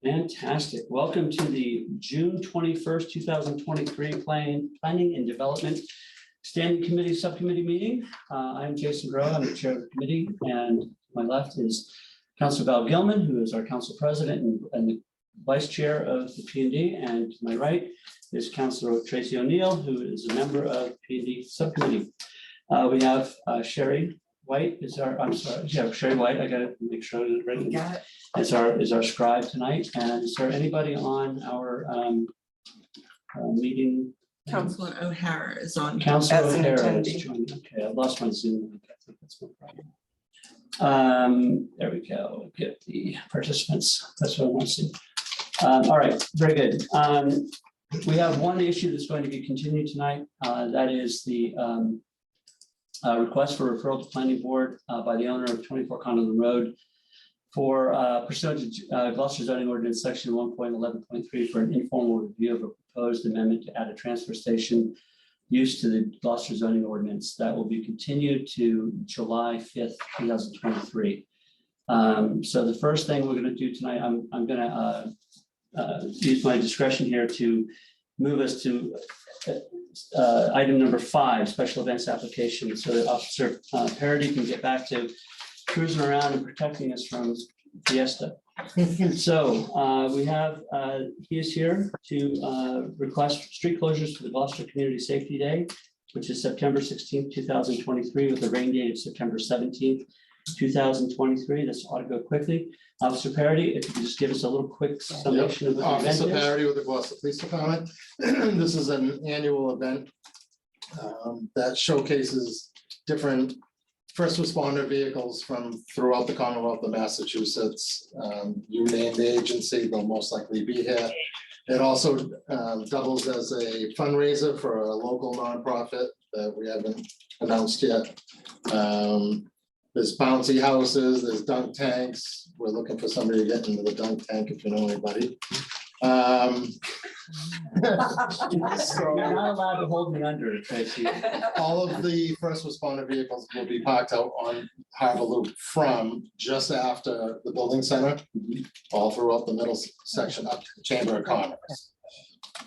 Fantastic. Welcome to the June 21st, 2023 Planning and Development Standing Committee Subcommittee meeting. I'm Jason Groh. I'm the chair of the committee, and to my left is Councilor Val Gilman, who is our council president and the vice chair of the P&D, and to my right is Councilor Tracy O'Neill, who is a member of P&D subcommittee. We have Sherry White is our, I'm sorry, yeah, Sherry White. I got to make sure I got it right. Is our scribe tonight. And is there anybody on our meeting? Councilor O'Hara is on. Councilor O'Hara is joining. Okay, I lost my Zoom. I think that's no problem. There we go. Get the participants. That's what I want to see. All right, very good. We have one issue that's going to be continued tonight. That is the request for referral to planning board by the owner of 24 Conlon Road for pursuant to Gloucester zoning ordinance section 1.11.3 for an informal review of a proposed amendment to add a transfer station use to the Gloucester zoning ordinance. That will be continued to July 5th, 2023. So the first thing we're going to do tonight, I'm going to use my discretion here to move us to item number 5, special events application, so that Officer Parody can get back to cruising around and protecting us from Fiesta. So we have, he is here to request street closures for the Gloucester Community Safety Day, which is September 16th, 2023, with a rain date of September 17th, 2023. This ought to go quickly. Officer Parody, if you could just give us a little quick summation of what the event is. Officer Parody with the Gloucester Police Department. This is an annual event that showcases different first responder vehicles from throughout the Commonwealth of Massachusetts. You name the agency, they'll most likely be here. It also doubles as a fundraiser for a local nonprofit that we haven't announced yet. There's bouncy houses, there's dunk tanks. We're looking for somebody to get into the dunk tank if you know anybody. You're not allowed to hold me under, Tracy. All of the first responder vehicles will be parked out on Harbor Loop from just after the building center, all throughout the middle section up to the Chamber of Commerce.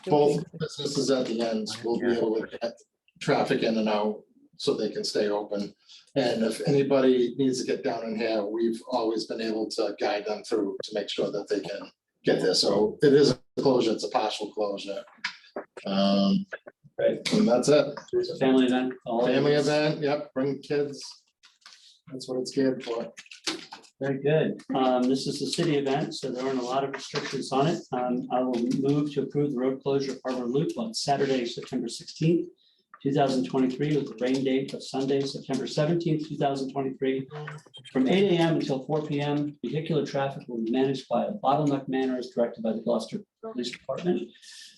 Both businesses at the end will be able to get traffic in and out so they can stay open. And if anybody needs to get down in here, we've always been able to guide them through to make sure that they can get there. So it is a closure, it's a partial closure. Right. And that's it. It's a family event. Family event, yep, bring kids. That's what it's geared for. Very good. This is a city event, so there aren't a lot of restrictions on it. I will move to approve the road closure of Harbor Loop on Saturday, September 16th, 2023, with the rain date of Sunday, September 17th, 2023, from 8 a.m. until 4 p.m. Vehicular traffic will be managed by a bottleneck manner as directed by the Gloucester Police Department,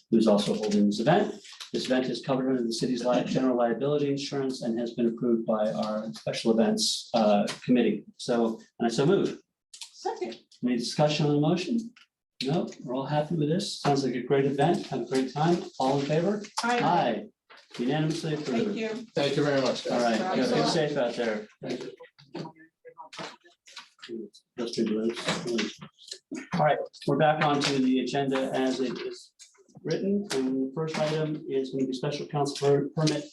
who is also holding this event. This event is covered under the city's general liability insurance and has been approved by our special events committee. So, and I so move. Second. Any discussion on the motion? No, we're all happy with this. Sounds like a great event. Have a great time. All in favor? Aye. Unanimously approved. Thank you. Thank you very much, All guys. right, yeah, be safe out there. Just do those. All right, we're back onto the agenda as it is written. And the first item is going to be special council permit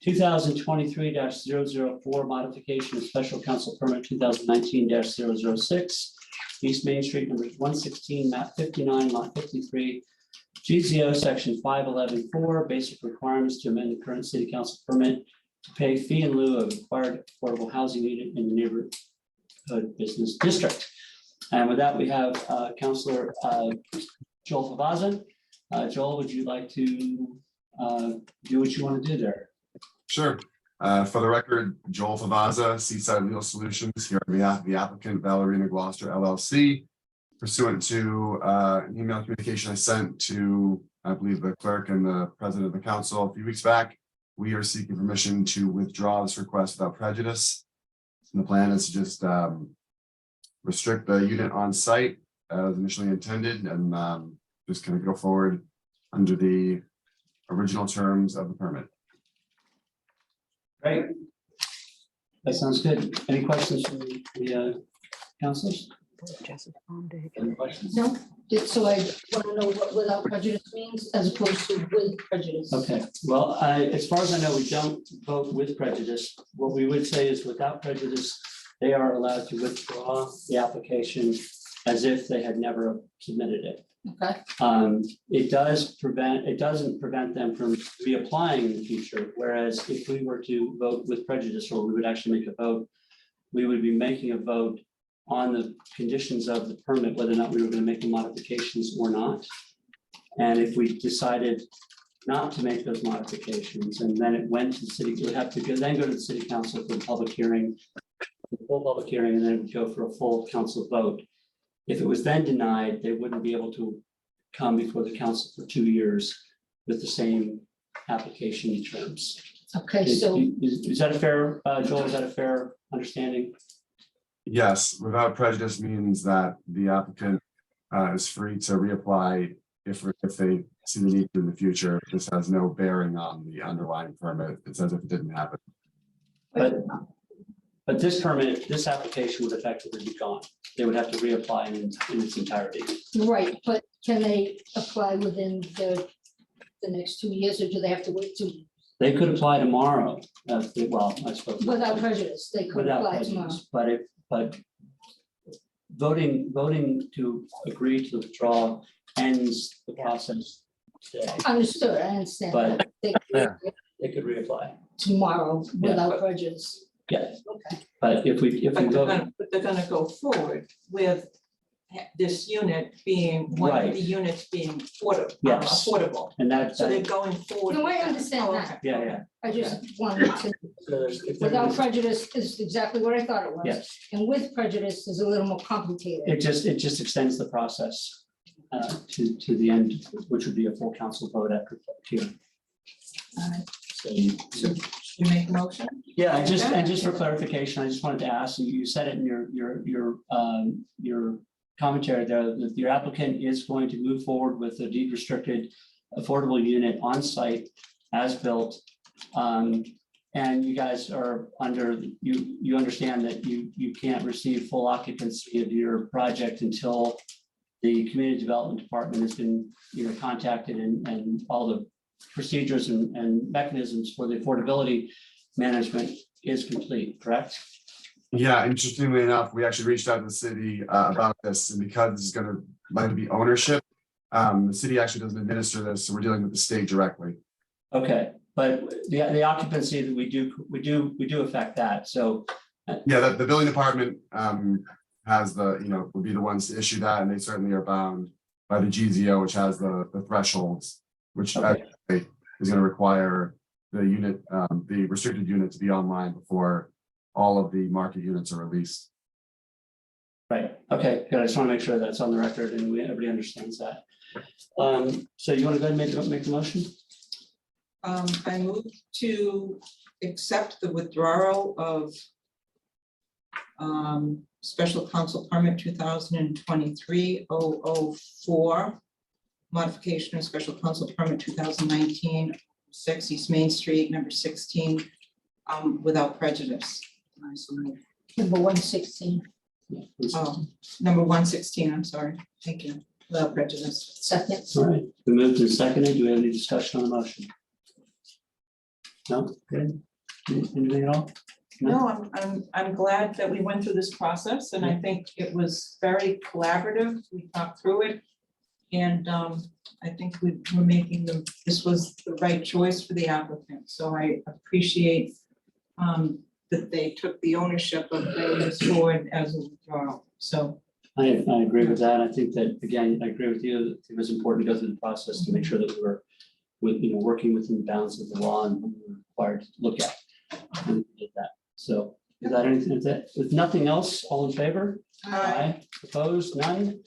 2023-004 modification of special council permit 2019-006 East Main Street, number 116, map 59, lot 53. GZO section 511.4, basic requirements to amend the current city council permit to pay fee in lieu of required affordable housing unit in the neighborhood business district. And with that, we have Councilor Joel Favazza. Joel, would you like to do what you want to do there? Sure. For the record, Joel Favazza, Seaside Legal Solutions, here on behalf of the applicant Valerina Gloucester LLC. Pursuant to an email communication I sent to, I believe, the clerk and the president of the council a few weeks back, we are seeking permission to withdraw this request without prejudice. And the plan is to just restrict the unit on site as initially intended and just kind of go forward under the original terms of the permit. Great. That sounds good. Any questions from the councilors? Any questions? No, so I want to know what without prejudice means as opposed to with prejudice. Okay, well, as far as I know, we don't vote with prejudice. What we would say is without prejudice, they are allowed to withdraw the application as if they had never submitted it. Okay, It doesn't prevent them from reapplying in the future, whereas if we were to vote with prejudice, or we would actually make a vote, we would be making a vote on the conditions of the permit, whether or not we were going to make the modifications or not. And if we decided not to make those modifications, and then it went to the city, it would have to then go to the city council for the public hearing, full public hearing, and then it would go for a full council vote. If it was then denied, they wouldn't be able to come before the council for 2 years with the same application terms. okay, Is so, is that a fair, Joel, is that a fair understanding? Yes, without prejudice means that the applicant is free to reapply if they see the need in the future. This has no bearing on the underlying permit. It's as if it didn't happen. But this permit, this application would effectively be gone. They would have to reapply in its entirety. right, but can they apply within the next 2 years, or do they have to wait They could apply tomorrow, well, I suppose. without prejudice? They could Without apply tomorrow. prejudice, but voting to agree to withdraw ends the process today. Understood, I understand. But- that. They Yeah. could They could reapply, tomorrow Yeah, without prejudice. yeah, Okay, but if we vote, But they're gonna go forward with this unit being, one of Right. the units being affordable. Yes. Affordable. and that's. So they're going forward. No, I with that. understand Oh, that. okay. Yeah, yeah. I just wanted to, So there's- if there without is- prejudice is exactly what I thought it was. Yes, And with prejudice is a little more complicated. it just extends the process to the end, which would be a full council vote after public hearing. Alright. So So should you make a motion? yeah, and just for clarification, I just wanted to ask, you said it in your commentary there, that your applicant is going to move forward with a deed restricted affordable unit on site as built. And you guys are you understand that you can't receive full occupancy of your project until the community development department has been, contacted and all the procedures and mechanisms for the affordability management is complete, correct? Yeah, interestingly enough, we actually reached out to the city about this, and because this is going to likely be ownership, the city actually doesn't administer this, so we're dealing with the state directly. Okay, but the occupancy that we do affect that, so. Yeah, the building department has would be the ones to issue that, and they certainly are bound by the GZO, which has the thresholds, which Okay. actually is going to require the unit, the restricted unit to be online before all of the market units are released. Right, okay, good, I just want to make sure that's on the record and everybody understands that. So you want to go ahead and make the motion? I move to accept the withdrawal of special council permit 2023-004, modification of special council permit 2019, 6 East Main Street, number 16, without prejudice. I so move. Number 116, Oh, number 116, I'm sorry. Thank you. Without prejudice. second. All right, we moved and seconded, do we have any discussion on the motion? No, good, anything at all? No, I'm glad that we went through this process, and I think it was very collaborative. We talked through it. And I think we were making this was the right choice for the applicant. So I appreciate that they took the ownership of bringing this forward as a withdrawal. So I agree with that, I think that, again, I agree with you, that it was important to go through the process to make sure that we were working within the bounds of the law and what we were required to look at. And we did that, so, is that anything, with nothing else, all in favor? Opposed, none,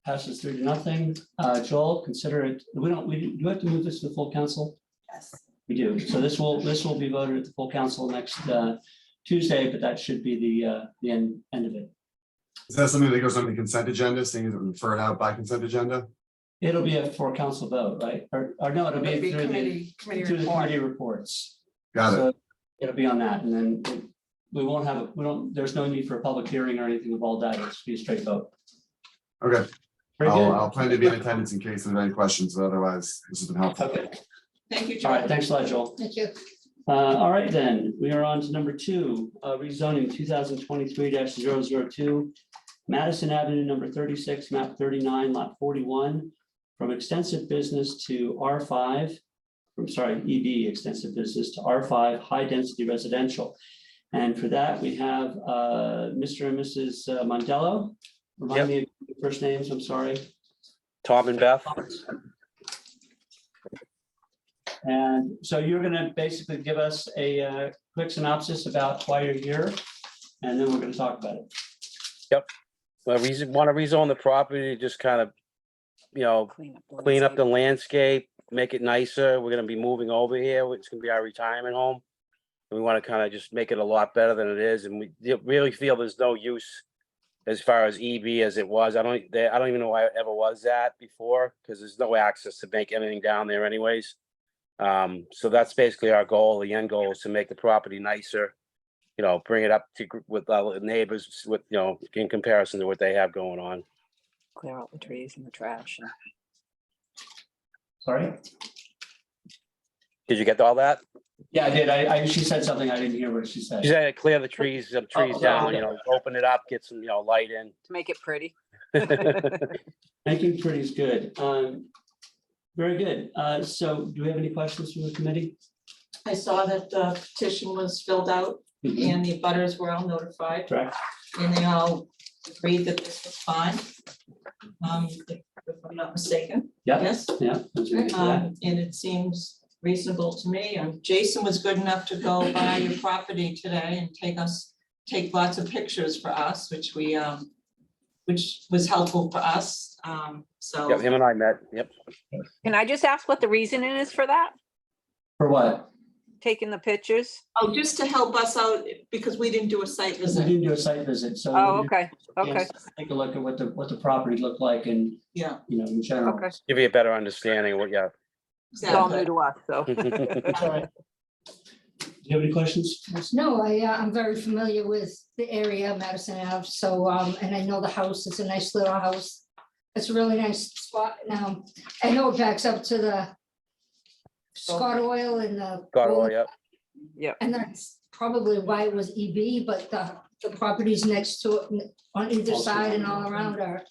passes 3-0. Joel, consider it, do you have to move this to the full council? yes. We do, so this will be voted at the full council next Tuesday, but that should be the end of it. Is that something that goes on the consent agenda, seeing as it referred out by consent agenda? It'll be a for council vote, right? Or no, it'll be through the Committee through the report. committee reports. Got it. So it'll be on that, and then we won't have, there's no need for a public hearing or anything of all that. It'll just be a straight vote. Okay, Very I'll good. plan to be in attendance in case there's any questions, but otherwise, this has been helpful. Okay, Thank you, all right, Joel. thanks a lot, Joel. Thank you. All right, then, we are on to number 2, rezoning 2023-002, Madison Avenue, number 36, map 39, lot 41, from extensive business to R5, EB, extensive business to R5, high-density residential. And for that, we have Mr. and Mrs. Mondello. Remind me of your first names, I'm sorry. Tom and Beth. And so you're gonna basically give us a quick synopsis about why you're here, and then we're gonna talk about it. Well, we want to rezone the property, just kind of, clean up the landscape, make it nicer. We're gonna be moving over here. It's gonna be our retirement home. And we want to kind of just make it a lot better than it is. And we really feel there's no use as far as EB as it was. I don't even know why it ever was that before, because there's no access to make anything down there anyways. So that's basically our goal. The end goal is to make the property nicer, bring it up to with our neighbors with, in comparison to what they have going on. Clear out the trees and the trash. Sorry? Did you get all that? Yeah, I did. She said something. I didn't hear what she said. She said clear the trees, down, open it up, get some, light in. To make it pretty. Making pretty is good. Very good. So do we have any questions from the committee? I saw that the petition was filled out and the butters were all notified Correct. and they all agreed that this was fine. If I'm not mistaken, Yeah, yes. yeah. let's get to that. And it seems reasonable to me. Jason was good enough to go by your property today and take lots of pictures for us, which was helpful for us. So. Yep, him and I met, yep. Can I just ask what the reasoning is for that? For what? Taking the pictures? Oh, just to help us out because we didn't do a site We visit. didn't do a site visit, so. Oh, we okay, okay, didn't take a look at what the property looked like and, Yeah, in general. okay. Give you a better understanding of what, yeah. It's all exactly. new to us, so. That's all right. Do you have any questions? No, I'm very familiar with the area, Madison Ave, so, and I know the house, it's a nice little house. It's a really nice spot now. I know it backs up to the Scott Oil and the. Got all, yep. And that's probably why it was EB, but the properties next to it on either Also, side and all around are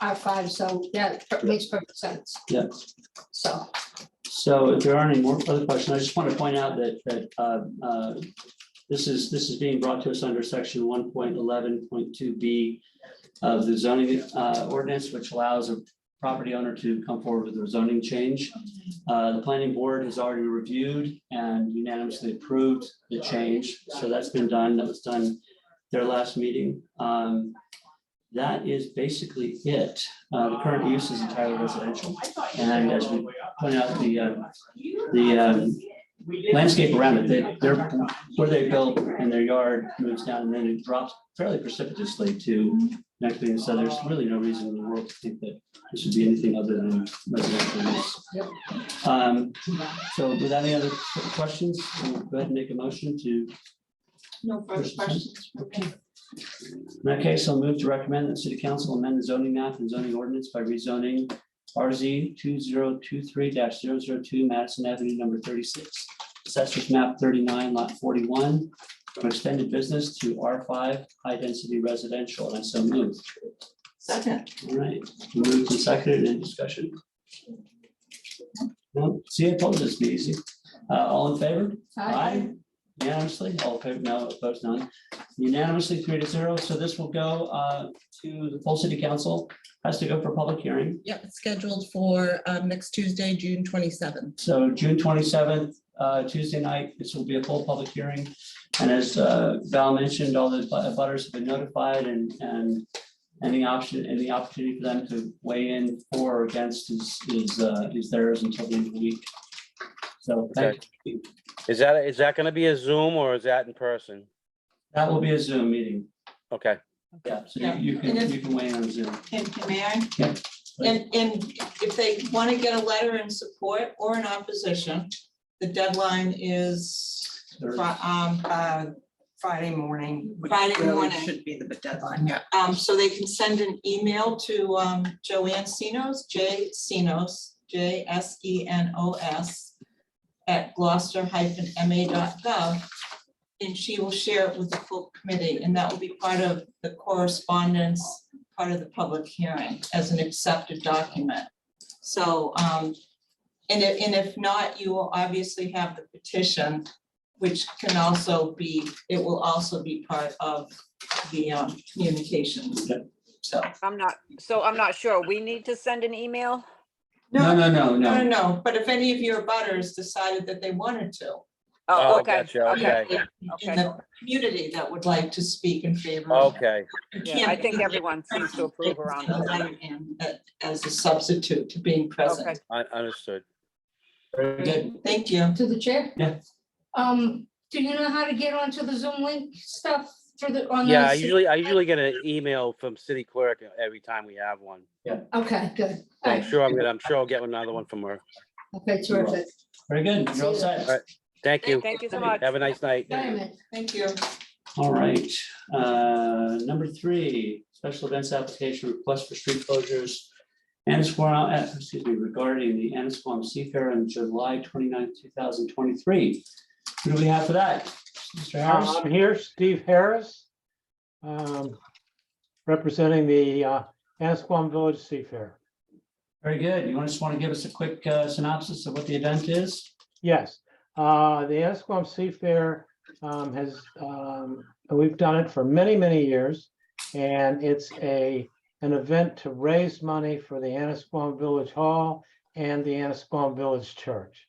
R5, so yeah, it makes perfect sense. Yeah. So, So if there aren't any more other questions, I just want to point out that this is being brought to us under section 1.11.2B of the zoning ordinance, which allows a property owner to come forward with a zoning change. The planning board has already reviewed and unanimously approved the change. So that's been done. That was done their last meeting. That is basically it. The current use is entirely residential. And as we point out, the landscape around it, they're where they built and their yard moves down and then it drops fairly precipitously to next thing. So there's really no reason in the world to think that this should be anything other than residential use. So without any other questions, we'll go ahead and make a motion to. No further questions. Okay. In that case, I'll move to recommend that the city council amend the zoning map and zoning ordinance by rezoning RZ 2023-002 Madison Avenue number 36, assessors map 39 lot 41, from extended business to R5 high density residential, and I so move. Second. All right, moved and seconded in discussion. No, see, I told you this would be easy. All in favor? Aye. Unanimously, all in favor, no, opposed, none. Unanimously, 3-0. So this will go to the full city council, has to go for public hearing. Yep, it's scheduled for next Tuesday, June 27th. So June 27th, Tuesday night, this will be a full public hearing. And as Val mentioned, all the butters have been notified and any opportunity for them to weigh in for or against is theirs until the end of the week. So thank you. Is that gonna be a Zoom or is that in person? That will be a Zoom meeting. Okay, Yeah, so Yeah. you And if- can weigh in on Zoom. And may I? Yeah. And if they want to get a letter in support or in opposition, the deadline is Friday morning. which Friday really morning. Should be the deadline, yeah. So they can send an email to Joanne Senos, JSENOS @gloucester-ma.gov. And she will share it with the full committee, and that will be part of the correspondence, part of the public hearing as an accepted document. So, and if not, you will obviously have the petition, which can also be, it will also be part of the communications. So, I'm not sure. We need to send an email? No, no, no, no, no. no, but if any of your butters decided that they wanted to, Oh, Oh, okay, gotcha, okay, okay. in okay. the community that would like to speak in favor of it. Okay, You Yeah, can't I think be everyone seems to approve around it. as a substitute to being Okay. present. Understood. Very good. Thank you. To the chair? Yeah. Do you know how to get onto the Zoom link stuff for the, on the? Yeah, I usually get an email from city clerk every time we have one. Okay, good. So All I'm right. sure I'm sure I'll get another one from her. Okay, terrific. Very good. You're all set. All right. Thank you. Thank you so much. Have a nice night. Diamond. Thank you. All right. Number 3, special events application request for street closures. Regarding the Annisquam Seafair on July 29th, 2023. Who do we have for that? Mr. Harris? I'm here, Steve Harris, representing the Annisquam Village Seafair. Very good. You just want to give us a quick synopsis of what the event is? Yes, the Annisquam Seafair we've done it for many, many years. And it's an event to raise money for the Annisquam Village Hall and the Annisquam Village Church.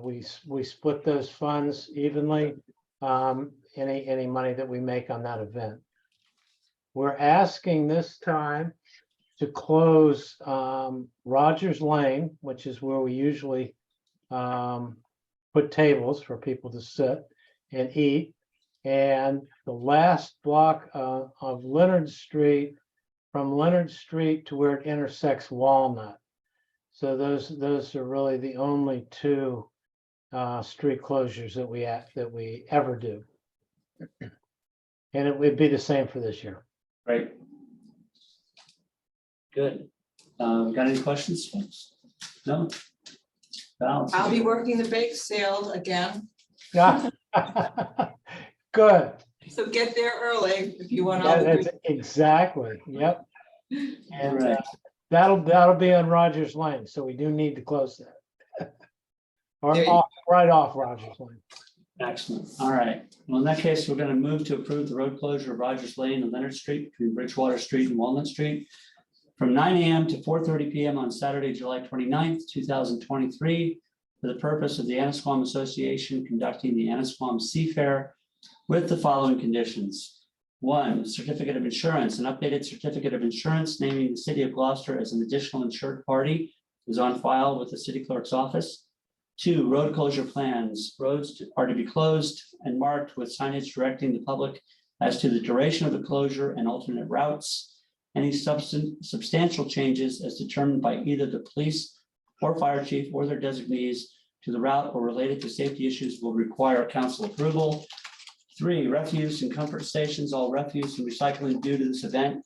We split those funds evenly, any money that we make on that event. We're asking this time to close Rogers Lane, which is where we usually put tables for people to sit and eat. And the last block of Leonard Street, from Leonard Street to where it intersects Walnut. So those are really the only 2 street closures that we ever do. And it would be the same for this year. Great. Good. Got any questions, folks? No? Val? I'll be working the bake sale again, Yeah. Good. so get there early if you want all the. That's exactly, yep. And Right. that'll be on Rogers Lane, so we do need to close that. Or There you- right off Rogers Lane. Excellent. All right. Well, in that case, we're going to move to approve the road closure of Rogers Lane and Leonard Street between Bridgewater Street and Walnut Street from 9 a.m. to 4:30 p.m. on Saturday, July 29th, 2023, for the purpose of the Annisquam Association conducting the Annisquam Seafair with the following conditions. 1, certificate of insurance. An updated certificate of insurance naming the city of Gloucester as an additional insured party is on file with the city clerk's office. 2, road closure plans. Roads are to be closed and marked with signage directing the public as to the duration of the closure and alternate routes. Any substantial changes as determined by either the police or fire chief or their designees to the route or related to safety issues will require council approval. 3, refuse and comfort stations. All refuse and recycling due to this event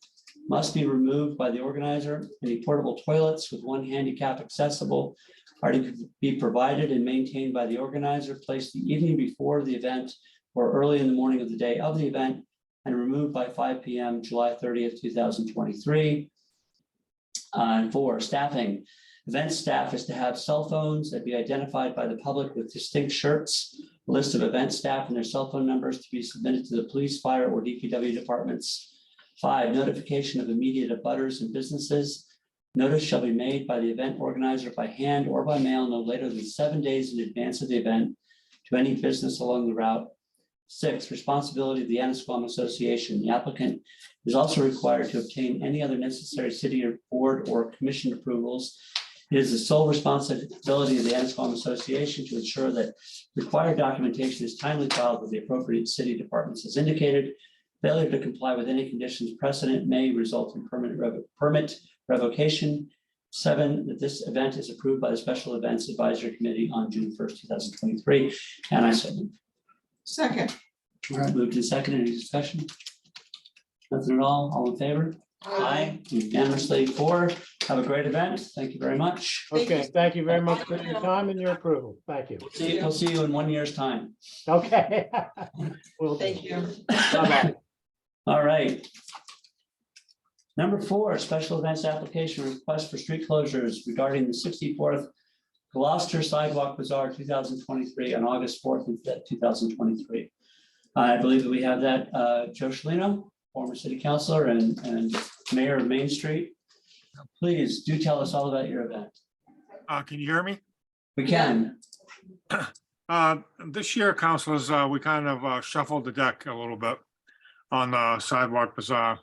must be removed by the organizer. Any portable toilets with 1 handicap accessible are to be provided and maintained by the organizer, placed the evening before the event or early in the morning of the day of the event, and removed by 5 p.m. July 30th, 2023. And 4, staffing. Event staff is to have cell phones that be identified by the public with distinct shirts. A list of event staff and their cell phone numbers to be submitted to the police, fire, or DPW departments. 5, notification of immediate abutters and businesses. Notice shall be made by the event organizer by hand or by mail no later than 7 days in advance of the event to any business along the route. 6, responsibility of the Annisquam Association. The applicant is also required to obtain any other necessary city or board or commission approvals. It is the sole responsibility of the Annisquam Association to ensure that required documentation is timely filed with the appropriate city departments as indicated. Failure to comply with any conditions precedent may result in permit revocation. 7, that this event is approved by the Special Events Advisory Committee on June 1st, 2023. And I second. Second. All right, moved to second, any discussion? Nothing at all in favor? Aye, unanimously for. Have a great event. Thank you very much. Okay, thank you very much for your time and your approval. Thank you. We'll see you in 1 year's time. Okay. Will do. Thank you. Bye-bye. All right. Number 4, special events application request for street closures regarding the 64th Gloucester Sidewalk Bazaar 2023 on August 4th and 5th, 2023. I believe that we have that Joe Shalino, former city councilor and mayor of Main Street. Please do tell us all about your event. Can you hear me? We can. This year, councilors, we kind of shuffled the deck a little bit on the sidewalk bazaar.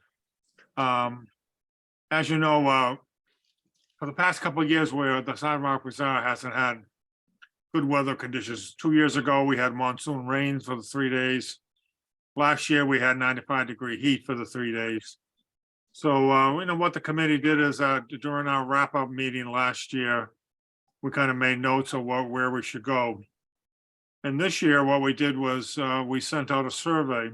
As you know, for the past couple of years where the sidewalk bazaar hasn't had good weather conditions. 2 years ago, we had monsoon rain for the 3 days. Last year, we had 95-degree heat for the 3 days. So, you know, what the committee did is during our wrap-up meeting last year, we kind of made notes of where we should go. And this year, what we did was we sent out a survey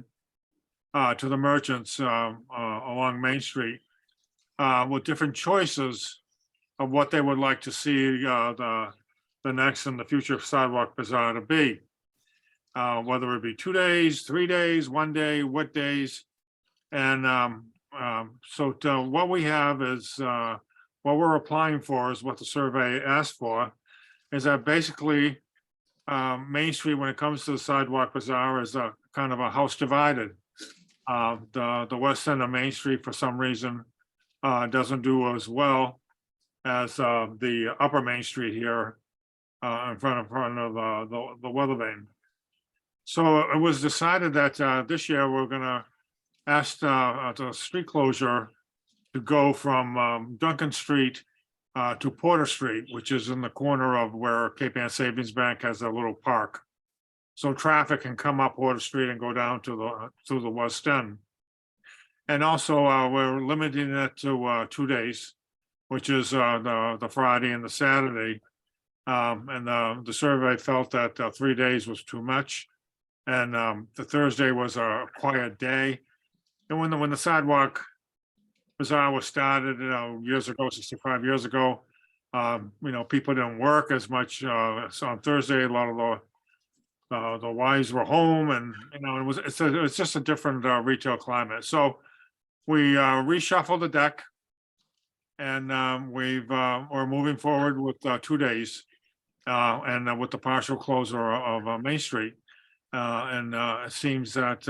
to the merchants along Main Street with different choices of what they would like to see the next and the future sidewalk bazaar to be. Whether it be 2 days, 3 days, 1 day, what days. And what we have is what we're applying for is what the survey asked for, is that basically Main Street, when it comes to the sidewalk bazaar, is a kind of a house divided. The west end of Main Street, for some reason, doesn't do as well as the upper Main Street here in front of the weather vane. So it was decided that this year we're gonna ask the street closure to go from Duncan Street to Porter Street, which is in the corner of where Cape Ann Savings Bank has a little park. So traffic can come up Porter Street and go down to the west end. And also we're limiting it to 2 days, which is the Friday and the Saturday. And the survey felt that 3 days was too much. And the Thursday was a quiet day. And when the sidewalk bazaar was started, you know, years ago, 65 years ago, you know, people didn't work as much. So on Thursday, a lot of the wives were home, and you know, it's just a different retail climate. So we reshuffled the deck, and we're moving forward with 2 days, and with the partial closure of Main Street. And it seems that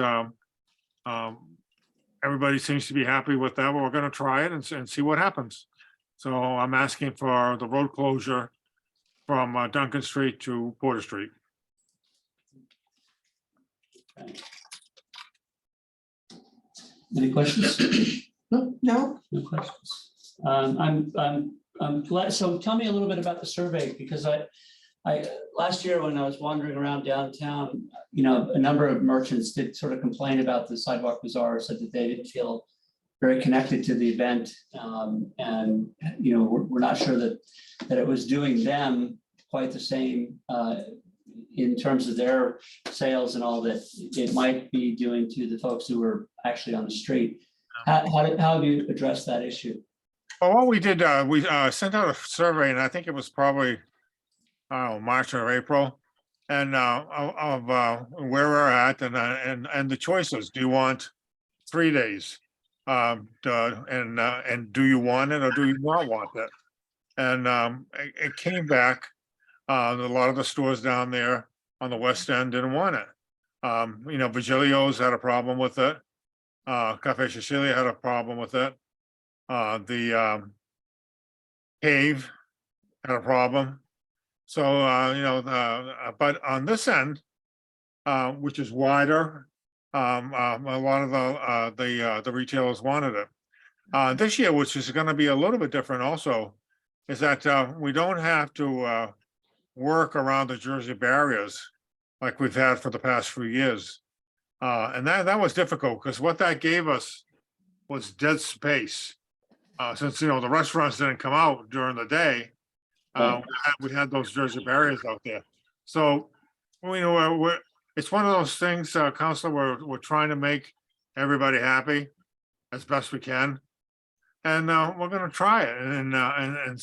everybody seems to be happy with that. But we're going to try it and see what happens. So I'm asking for the road closure from Duncan Street to Porter Street. Any questions? No, No questions. I'm glad. So tell me a little bit about the survey, because I last year when I was wandering around downtown, you know, a number of merchants did sort of complain about the sidewalk bazaar, said that they didn't feel very connected to the event. And, you know, we're not sure that it was doing them quite the same in terms of their sales and all that it might be doing to the folks who were actually on the street. How have you addressed that issue? Well, what we did, we sent out a survey, and I think it was probably, I don't know, March or April, and of where we're at, and the choices. Do you want 3 days? And do you want it or do you not want it? And it came back. A lot of the stores down there on the west end didn't want it. You know, Virgilio's had a problem with it. Cafe Cecilia had a problem with it. The Cave had a problem. So, you know, but on this end, which is wider, a lot of the retailers wanted it. This year, which is going to be a little bit different also, is that we don't have to work around the Jersey barriers like we've had for the past few years. And that was difficult because what that gave us was dead space. Since, you know, the restaurants didn't come out during the day, we had those Jersey barriers out there. So, you know, it's one of those things, Counselor, we're trying to make everybody happy as best we can. And we're gonna try it and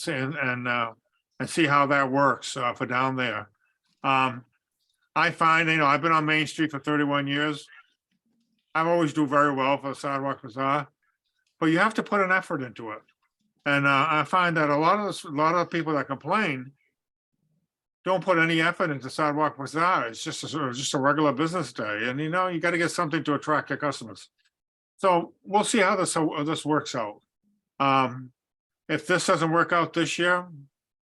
see how that works for down there. I find, I've been on Main Street for 31 years. I always do very well for the Sidewalk Bazaar, but you have to put an effort into it. And I find that a lot of people that complain don't put any effort into Sidewalk Bazaar. It's just a regular business day, and you got to get something to attract your customers. So we'll see how this works out. If this doesn't work out this year,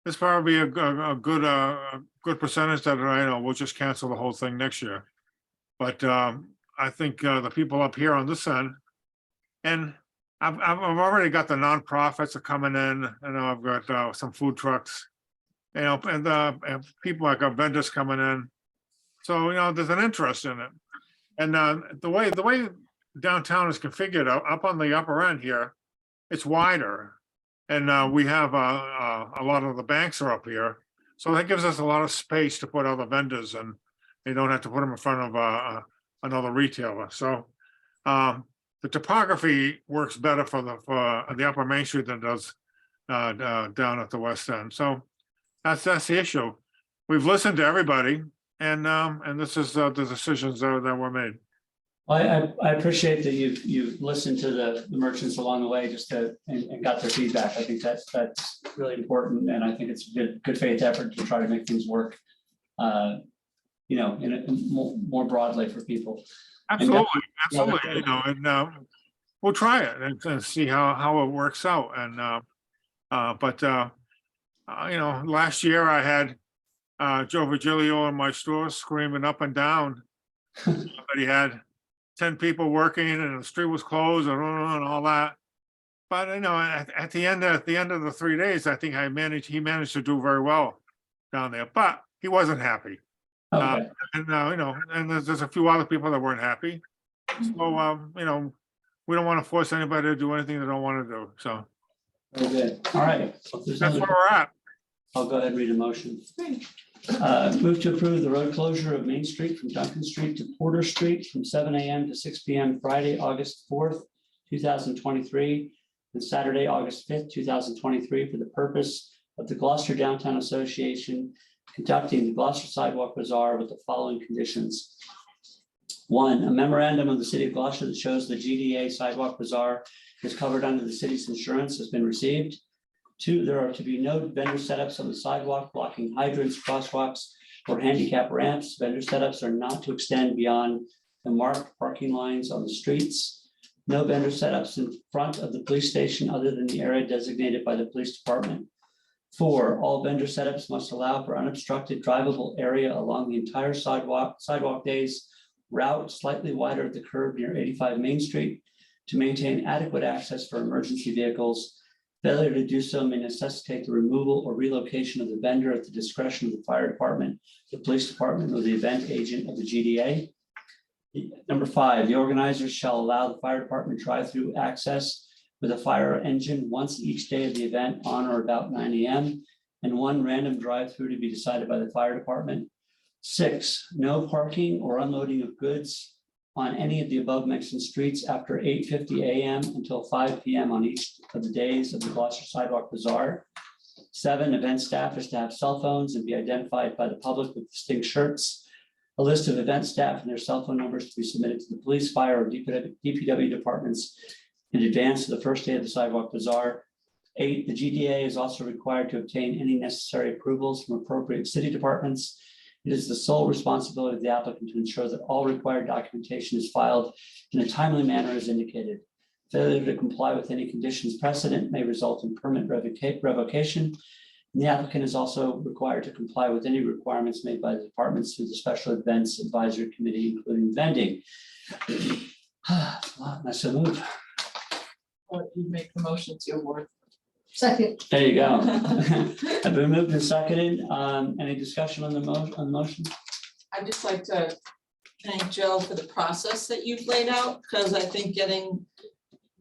it's probably a good percentage that we'll just cancel the whole thing next year. But I think the people up here on this end, and I've already got the nonprofits are coming in. I've got some food trucks, and people like our vendors coming in. So there's an interest in it, and the way downtown is configured up on the upper end here, it's wider, and we have a lot of the banks are up here, so that gives us a lot of space to put other vendors, and they don't have to put them in front of another retailer. So the topography works better for the upper Main Street than it does down at the west end. So that's the issue. We've listened to everybody, and this is the decisions that were made. Well, I appreciate that you've listened to the merchants along the way and got their feedback. I think that's really important, and I think it's a good faith effort to try to make things work, more broadly for people. Absolutely, and we'll try it and see how it works out. And last year I had Joe Virgilio in my store screaming up and down that he had 10 people working and the street was closed and all that. But at the end of the 3 days, I think he managed to do very well down there, but he wasn't happy. Okay. And there's a few other people that weren't happy. So we don't want to force anybody to do anything they don't want to do. So Very good. All right. that's where we're at. I'll go ahead and read a motion. Move to approve the road closure of Main Street from Duncan Street to Porter Street from 7 a.m. to 6 p.m. Friday, August 4th, 2023, and Saturday, August 5th, 2023, for the purpose of the Gloucester Downtown Association conducting the Gloucester Sidewalk Bazaar with the following conditions. 1, a memorandum of the City of Gloucester that shows the GDA Sidewalk Bazaar is covered under the city's insurance has been received. 2, there are to be no vendor setups on the sidewalk blocking hydrants, crosswalks, or handicap ramps. Vendor setups are not to extend beyond the marked parking lines on the streets. No vendor setups in front of the police station other than the area designated by the police department. 4, all vendor setups must allow for unobstructed drivable area along the entire sidewalk days route slightly wider at the curb near 85 Main Street to maintain adequate access for emergency vehicles. Failure to do so may necessitate the removal or relocation of the vendor at the discretion of the fire department, the police department, or the event agent of the GDA. Number 5, the organizers shall allow the fire department drive-through access with a fire engine once each day of the event on or about 9 a.m. and 1 random drive-through to be decided by the fire department. 6, no parking or unloading of goods on any of the above mentioned streets after 8:50 a.m. until 5 p.m. on each of the days of the Gloucester Sidewalk Bazaar. 7, event staff is to have cell phones and be identified by the public with distinct shirts. A list of event staff and their cell phone numbers to be submitted to the police, fire, or DPW departments in advance of the first day of the Sidewalk Bazaar. 8, the GDA is also required to obtain any necessary approvals from appropriate city departments. It is the sole responsibility of the applicant to ensure that all required documentation is filed in a timely manner as indicated. Failure to comply with any conditions precedent may result in permit revocation. And the applicant is also required to comply with any requirements made by the departments through the Special Events Advisory Committee, including vending. I so move. You make the motion to award. Second. There you go. Have been moved and seconded. Any discussion on the motion? I'd just like to thank Joe for the process that you've laid out, because I think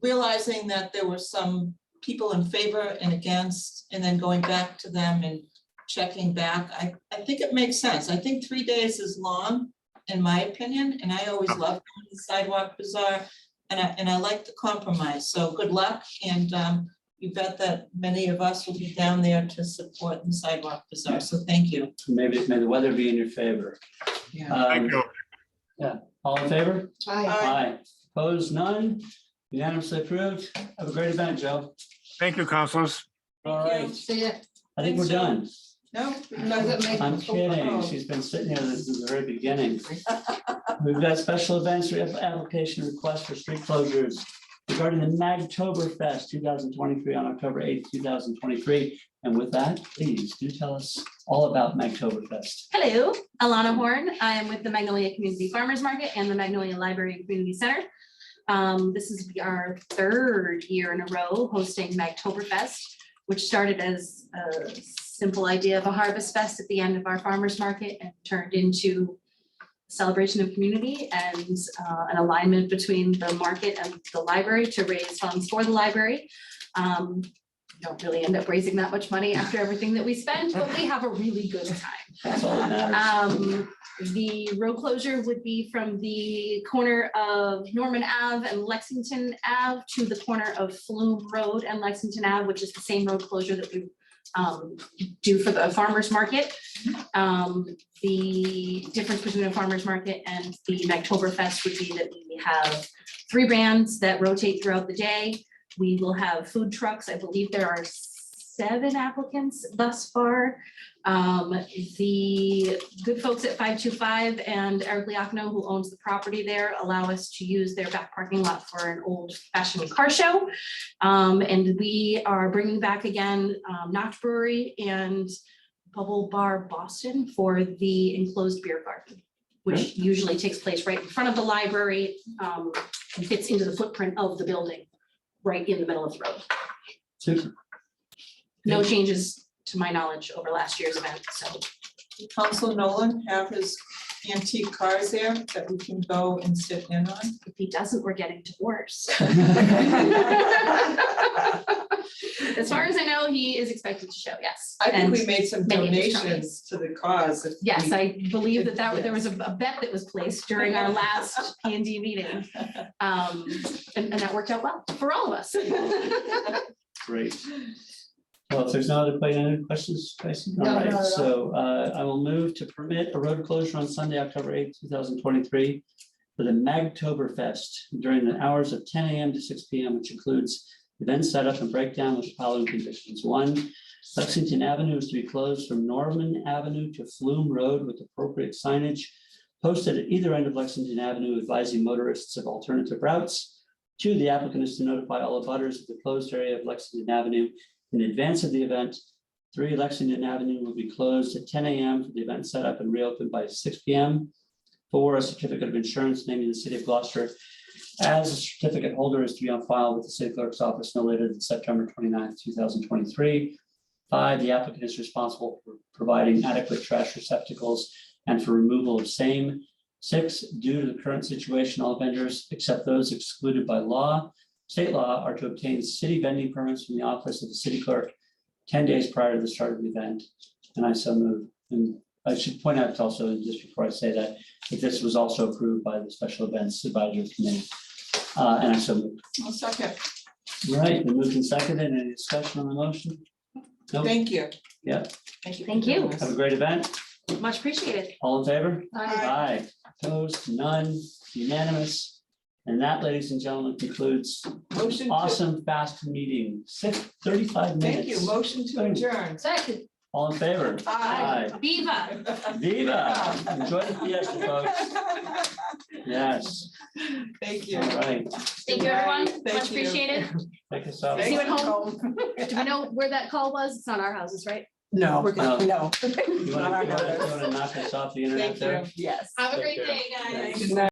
realizing that there were some people in favor and against, and then going back to them and checking back, I think it makes sense. I think 3 days is long, in my opinion, and I always love going to the sidewalk bazaar. And I like the compromise, so good luck, and you bet that many of us will be down there to support the sidewalk bazaar, so thank you. Maybe, may the weather be in your favor. Yeah. Thank Um, you. All in favor? Aye. Aye. Opposed, none, unanimously approved. Have a great event, Joe. Thank you, councilors. All Thank you. right, See ya. I think we're done. No? I'm kidding. She's been sitting here since the very beginning. We've got special events, we have application request for street closures regarding the Magtoberfest 2023 on October 8th, 2023. And with that, please do tell us all about Magtoberfest. Hello, Alana Horn. I am with the Magnolia Community Farmers Market and the Magnolia Library and Community Center. This is our third year in a row hosting Magtoberfest, which started as a simple idea of a harvest fest at the end of our farmers market and turned into celebration of community and an alignment between the market and the library to raise funds for the library. Don't really end up raising that much money after everything that we spend, but we have a really good time. That's all that matters. The road closure would be from the corner of Norman Ave and Lexington Ave to the corner of Flume Road and Lexington Ave, which is the same road closure that we do for the farmer's market. The difference between a farmer's market and the Magtoberfest would be that we have 3 bands that rotate throughout the day. We will have food trucks. I believe there are 7 applicants thus far. The good folks at 525 and Eric Liacno, who owns the property there, allow us to use their back parking lot for an old fashioned car show. And we are bringing back again Notch Brewery and Bubble Bar Boston for the enclosed beer garden, which usually takes place right in front of the library and fits into the footprint of the building, right in the middle of the road. Super. No changes to my knowledge over last year's event, so. Council Nolan have his antique cars there that we can go and sit in on. If he doesn't, we're getting divorced. As far as I know, he is expected to show, yes. I think And we made some many of his donations to the cause. if yes, we- I believe that there was a bet that was placed during our last P and D meeting. And that worked out well for all of us. Great. Well, if there's no other questions, Tracy? No, All right, not at all. so I will move to permit a road closure on Sunday, October 8th, 2023 for the Magtoberfest during the hours of 10 a.m. to 6 p.m., which includes event setup and breakdown with the following conditions. 1, Lexington Avenue is to be closed from Norman Avenue to Flume Road with appropriate signage posted at either end of Lexington Avenue advising motorists of alternative routes. 2, the applicant is to notify all abutters of the closed area of Lexington Avenue in advance of the event. 3, Lexington Avenue will be closed at 10 a.m. for the event setup and reopened by 6 p.m. 4, a certificate of insurance naming the city of Gloucester as a certificate holder is to be on file with the city clerk's office no later than September 29th, 2023. 5, the applicant is responsible for providing adequate trash receptacles and for removal of same. 6, due to the current situation, all vendors except those excluded by law, state law, are to obtain city vending permits from the office of the city clerk 10 days prior to the start of the event. And I so move. And I should point out also, just before I say that this was also approved by the Special Events Advisory Committee. And I so move. I'll second. All right, been moved and seconded. Any discussion on the motion? Nope. Thank you. Yeah, Thank you. for Thank you. doing this. have a great event. Much appreciated. All in favor? Aye. Aye. Opposed? None. Unanimous. And that, ladies and gentlemen, concludes Motion to- awesome fast meeting. 35 minutes. Thank you. Motion to adjourn. Second. All in favor? Aye. Viva. Viva! Enjoy the fiesta, folks. Yes, Thank you. all right. Thank you, everyone. Thank Much you. appreciated. Take us out. See you at home. Do we know where that call was? It's on our houses, right? No, No. no. You want to knock us off the internet Thank there? you. Yes. Have a Take great care. day, guys. Good night.